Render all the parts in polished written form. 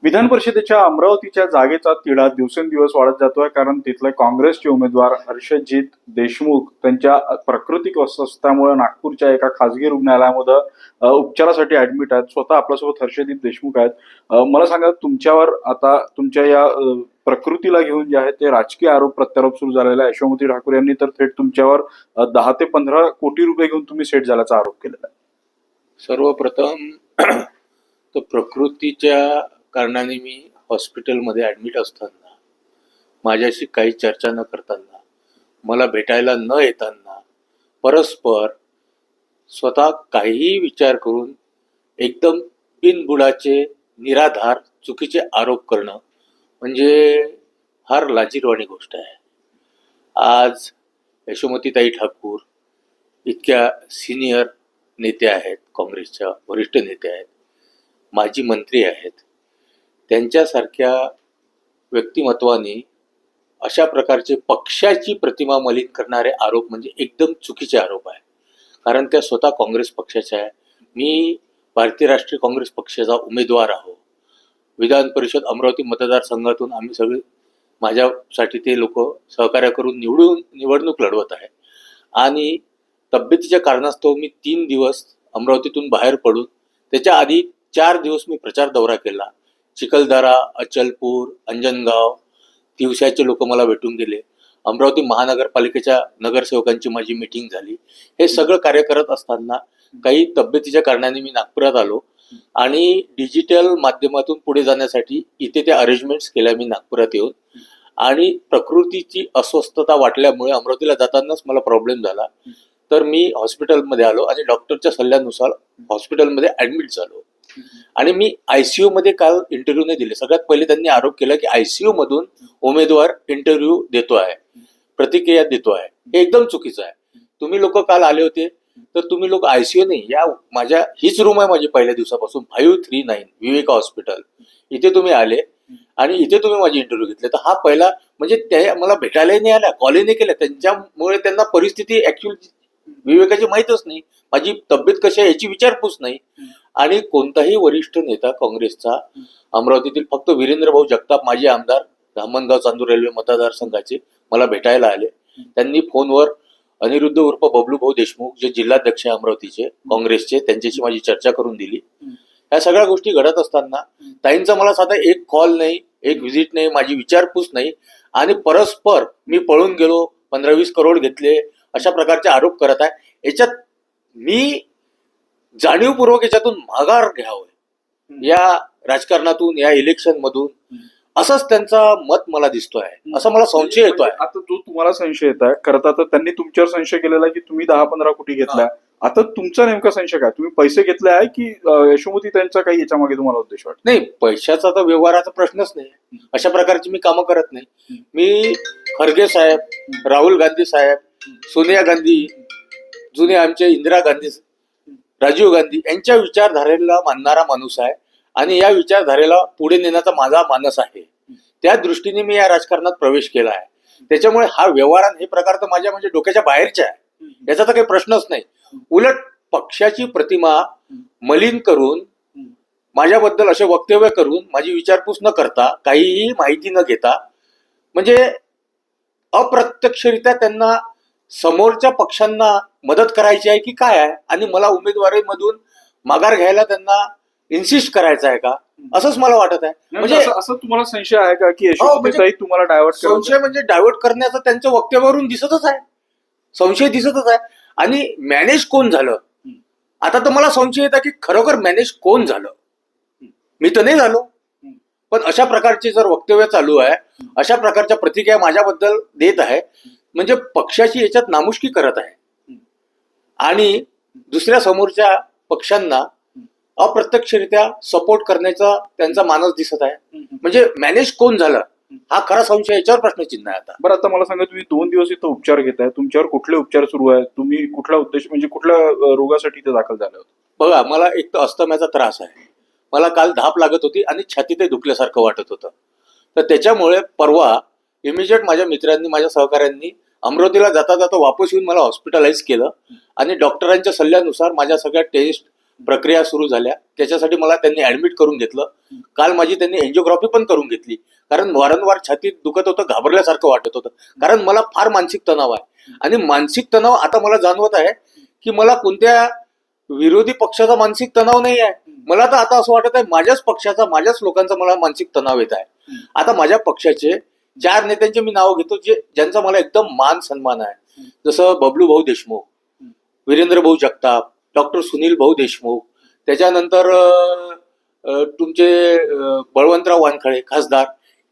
विधान परिषदेच्या अमरावतीच्या जागेचा तिढा दिवसेंदिवस वाढत जातोय, कारण तिथले काँग्रेसचे उमेदवार हर्षजित देशमुख त्यांच्या प्राकृतिक अस्वस्थतेमुळे नागपूरच्या एका खासगी रुग्णालयामध्ये उपचारासाठी ऍडमिट आहेत. स्वतः आपल्यासोबत हर्षजित देशमुख आहेत. मला सांगा, तुमच्यावर आता तुमच्या या प्रकृतीला घेऊन जे आहे ते राजकीय आरोप प्रत्यारोप सुरू झालेला आहे. यशोमती ठाकूर यांनी तर थेट तुमच्यावर 10 ते 15 कोटी रुपये घेऊन तुम्ही सेट झाल्याचा आरोप केलेला आहे. सर्वप्रथम तर प्रकृतीच्या कारणाने मी हॉस्पिटलमध्ये ॲडमिट असताना, माझ्याशी काही चर्चा न करताना, मला भेटायला न येताना, परस्पर स्वतः काहीही विचार करून एकदम बिनबुडाचे निराधार चुकीचे आरोप करणं म्हणजे फार लाजिरवाणी गोष्ट आहे. आज यशोमतीताई ठाकूर इतक्या सिनियर नेते आहेत, काँग्रेसच्या वरिष्ठ नेते आहेत, माजी मंत्री आहेत, त्यांच्यासारख्या व्यक्तिमत्वाने अशा प्रकारचे पक्षाची प्रतिमा मलिन करणारे आरोप म्हणजे एकदम चुकीचे आरोप आहे. कारण त्या स्वतः काँग्रेस पक्षाच्या आहे. मी भारतीय राष्ट्रीय काँग्रेस पक्षाचा उमेदवार आहो. विधान परिषद अमरावती मतदारसंघातून आम्ही सगळे, माझ्यासाठी ते लोक सहकार्य करून निवडणूक लढवत आहे. आणि तब्येतीच्या कारणास्तव मी 3 दिवस अमरावतीतून बाहेर पडून त्याच्या आधी 4 दिवस मी प्रचार दौरा केला. चिखलदरा, अचलपूर, अंजनगाव, तिवसाचे लोक मला भेटून गेले. अमरावती महानगरपालिकेच्या नगरसेवकांची माझी मीटिंग झाली. हे सगळं कार्य करत असताना काही तब्येतीच्या कारणाने मी नागपुरात आलो आणि डिजिटल माध्यमातून पुढे जाण्यासाठी इथे त्या अरेंजमेंट्स केल्या मी नागपुरात येऊन. आणि प्रकृतीची अस्वस्थता वाटल्यामुळे अमरावतीला जातानाच मला प्रॉब्लेम झाला. तर मी हॉस्पिटलमध्ये आलो आणि डॉक्टरच्या सल्ल्यानुसार हॉस्पिटलमध्ये ॲडमिट झालो. आणि मी ICU मध्ये काल इंटरव्ह्यू नाही दिले. सगळ्यात पहिले त्यांनी आरोप केला की ICU मधून उमेदवार इंटरव्ह्यू देतो आहे, प्रतिक्रिया देतो आहे. हे एकदम चुकीचं आहे. तुम्ही लोक काल आले होते तर तुम्ही लोक ICU नाही, या माझ्या हीच रूम आहे माझी पहिल्या दिवसापासून, 539 विवेका हॉस्पिटल, इथे तुम्ही आले आणि इथे तुम्ही माझे इंटरव्ह्यू घेतले. तर हा पहिला म्हणजे त्या मला भेटायलाही नाही आल्या, कॉलही नाही केल्या. त्यांच्यामुळे त्यांना परिस्थिती ऍक्च्युअली विवेकाची माहीतच नाही, माझी तब्येत कशी आहे याची विचारपूस नाही. आणि कोणताही वरिष्ठ नेता काँग्रेसचा अमरावतीतील, फक्त वीरेंद्रभाऊ जगताप माजी आमदार धामणगाव चांदूर रेल्वे मतदारसंघाचे, मला भेटायला आले. त्यांनी फोनवर अनिरुद्ध उर्फ बबलू भाऊ देशमुख, जे जिल्हाध्यक्ष आहे अमरावतीचे काँग्रेसचे, त्यांच्याशी माझी चर्चा करून दिली. ह्या सगळ्या गोष्टी घडत असताना ताईंचा मला साधा एक कॉल नाही, एक व्हिजिट नाही, माझी विचारपूस नाही. आणि परस्पर मी पळून गेलो, 15-20 करोड घेतले, अशा प्रकारचे आरोप करत आहे. याच्यात मी जाणीवपूर्वक याच्यातून माघार घ्यावं या राजकारणातून, या इलेक्शन मधून, असंच त्यांचा मत मला दिसतोय. असा मला संशय येतोय. आता जो तुम्हाला संशय येत आहे, खरं तर त्यांनी तुमच्यावर संशय केलेला की तुम्ही 10-15 कोटी घेतलाय. आता तुमचा नेमका संशय काय? तुम्ही पैसे घेतले आहे की यशोमती त्यांचा काही याच्या मागे तुम्हाला उद्देश वाटतो? नाही, पैशाचा तर व्यवहाराचा प्रश्नच नाही. अशा प्रकारची मी कामं करत नाही. मी खरगे साहेब, राहुल गांधी साहेब, सोनिया गांधी, जुने आमचे इंदिरा गांधी, राजीव गांधी यांच्या विचारधारेला मानणारा माणूस आहे. आणि या विचारधारेला पुढे नेण्याचा माझा मानस आहे. त्या दृष्टीने मी या राजकारणात प्रवेश केला आहे. त्याच्यामुळे हा व्यवहार हे प्रकार तर माझ्या म्हणजे डोक्याच्या बाहेरच्या आहे, याचा तर काही प्रश्नच नाही. उलट पक्षाची प्रतिमा मलिन करून, माझ्याबद्दल असे वक्तव्य करून, माझी विचारपूस न करता, काहीही माहिती न घेता, म्हणजे अप्रत्यक्षरित्या त्यांना समोरच्या पक्षांना मदत करायची आहे की काय आहे, आणि मला उमेदवारीमधून माघार घ्यायला त्यांना इन्सिस्ट करायचं आहे का, असंच मला वाटत आहे. म्हणजे असं तुम्हाला संशय आहे का की यशोमतीताई तुम्हाला डायव्हर्ट संशय म्हणजे डायव्हर्ट करण्याचं त्यांच्या वक्तव्यावरून दिसतच आहे, संशय दिसतच आहे. आणि मॅनेज कोण झालं, आता तर मला संशय येत आहे की खरोखर मॅनेज कोण झालं. मी तर नाही झालो, पण अशा प्रकारची जर वक्तव्य चालू आहे, अशा प्रकारच्या प्रतिक्रिया माझ्याबद्दल देत आहे, म्हणजे पक्षाची याच्यात नामुष्की करत आहे. आणि दुसऱ्या समोरच्या पक्षांना अप्रत्यक्षरित्या सपोर्ट करण्याचा त्यांचा मानस दिसत आहे. म्हणजे मॅनेज कोण झालं हा खरा संशय, याच्यावर प्रश्नचिन्ह आहे. आता बरं, आता मला सांगा, तुम्ही 2 दिवस इथं उपचार घेताय, तुमच्यावर कुठले उपचार सुरू आहे? तुम्ही कुठला उद्देश, म्हणजे कुठल्या रोगासाठी इथे दाखल झाले होते? बघा, मला एक तर अस्थम्याचा त्रास आहे. मला काल धाप लागत होती आणि छातीतही दुखल्यासारखं वाटत होतं. तर त्याच्यामुळे परवा इमिजिएट माझ्या मित्रांनी, माझ्या सहकाऱ्यांनी अमरावतीला जाता जाता वापस येऊन मला हॉस्पिटलाइज केलं. आणि डॉक्टरांच्या सल्ल्यानुसार माझ्या सगळ्या टेस्ट, प्रक्रिया सुरू झाल्या. त्याच्यासाठी मला त्यांनी ऍडमिट करून घेतलं. काल माझी त्यांनी एन्जिओग्राफी पण करून घेतली, कारण वारंवार छातीत दुखत होतं, घाबरल्यासारखं वाटत होतं. कारण मला फार मानसिक तणाव आहे, आणि मानसिक तणाव आता मला जाणवत आहे की मला कोणत्या विरोधी पक्षाचा मानसिक तणाव नाही आहे. मला तर आता असं वाटत आहे माझ्याच पक्षाचा, माझ्याच लोकांचा मला मानसिक तणाव येत आहे. आता माझ्या पक्षाचे 4 नेत्यांचे मी नाव घेतो, ज्यांचा मला एकदम मान सन्मान आहे. जसं बबलू भाऊ देशमुख, वीरेंद्र भाऊ जगताप, डॉक्टर सुनील भाऊ देशमुख, त्याच्यानंतर तुमचे बळवंतराव वानखळे खासदार.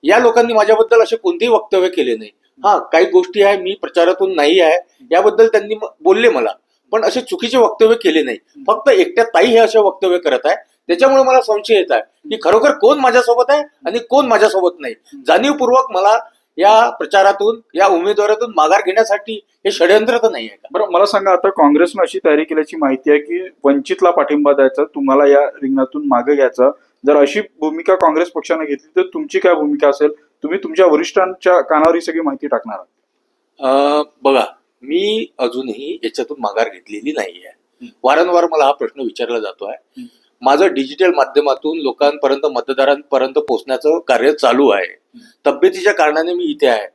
या लोकांनी माझ्याबद्दल असे कोणतेही वक्तव्य केले नाही. हा, काही गोष्टी आहे मी प्रचारातून नाही आहे याबद्दल त्यांनी बोलले मला, पण असे चुकीचे वक्तव्य केले नाही. फक्त एकट्या ताई हे असे वक्तव्य करत आहे, त्याच्यामुळे मला संशय येत आहे की खरोखर कोण माझ्यासोबत आहे आणि कोण माझ्यासोबत नाही. जाणीवपूर्वक मला या प्रचारातून, या उमेदवारातून माघार घेण्यासाठी हे षडयंत्र तर नाही आहे का? बरं, मला सांगा, आता काँग्रेसनं अशी तयारी केल्याची माहिती आहे की वंचितला पाठिंबा द्यायचा, तुम्हाला या रिंगणातून मागे घ्यायचं. जर अशी भूमिका काँग्रेस पक्षाने घेतली तर तुमची काय भूमिका असेल? तुम्ही तुमच्या वरिष्ठांच्या कानावर ही सगळी माहिती टाकणार आहात? बघा, मी अजूनही याच्यातून माघार घेतलेली नाही आहे. वारंवार मला हा प्रश्न विचारला जातो आहे. माझं डिजिटल माध्यमातून लोकांपर्यंत, मतदारांपर्यंत पोहोचण्याचं कार्य चालू आहे. तब्येतीच्या कारणाने मी इथे आहे.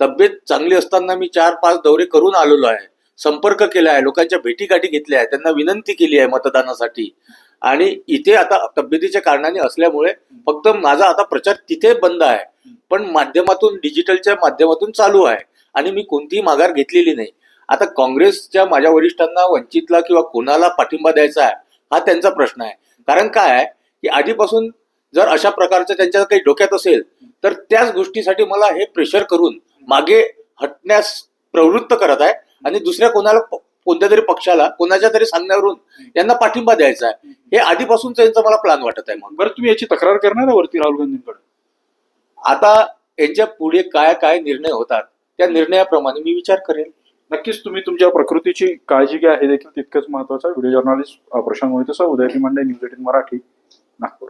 तब्येत चांगली असताना मी 4-5 दौरे करून आलेलो आहे, संपर्क केला आहे, लोकांच्या भेटीगाठी घेतल्या आहे, त्यांना विनंती केली आहे मतदानासाठी. आणि इथे आता तब्येतीच्या कारणाने असल्यामुळे फक्त माझा आता प्रचार तिथे बंद आहे, पण माध्यमातून, डिजिटलच्या माध्यमातून चालू आहे, आणि मी कोणतीही माघार घेतलेली नाही. आता काँग्रेसच्या माझ्या वरिष्ठांना, वंचितला किंवा कोणाला पाठिंबा द्यायचा आहे हा त्यांचा प्रश्न आहे. कारण काय आहे की आधीपासून जर अशा प्रकारचं त्यांच्या काही डोक्यात असेल तर त्याच गोष्टीसाठी मला हे प्रेशर करून मागे हटण्यास प्रवृत्त करत आहे, आणि दुसऱ्या कोणत्या तरी पक्षाला, कोणाच्या तरी सांगण्यावरून यांना पाठिंबा द्यायचा आहे. हे आधीपासून त्यांचा मला प्लॅन वाटत आहे. मग बरं, तुम्ही याची तक्रार करणार आहे वरती राहुल गांधींकडे? आता यांच्या पुढे काय काय निर्णय होतात त्या निर्णयाप्रमाणे मी विचार करेन. नक्कीच तुम्ही तुमच्या प्रकृतीची काळजी घ्या, हे देखील तितकंच महत्वाचं आहे. व्हिडिओ जर्नलिस्ट प्रशांत मोहिते, उदय मंडे, न्यूज 18 मराठी, नागपूर.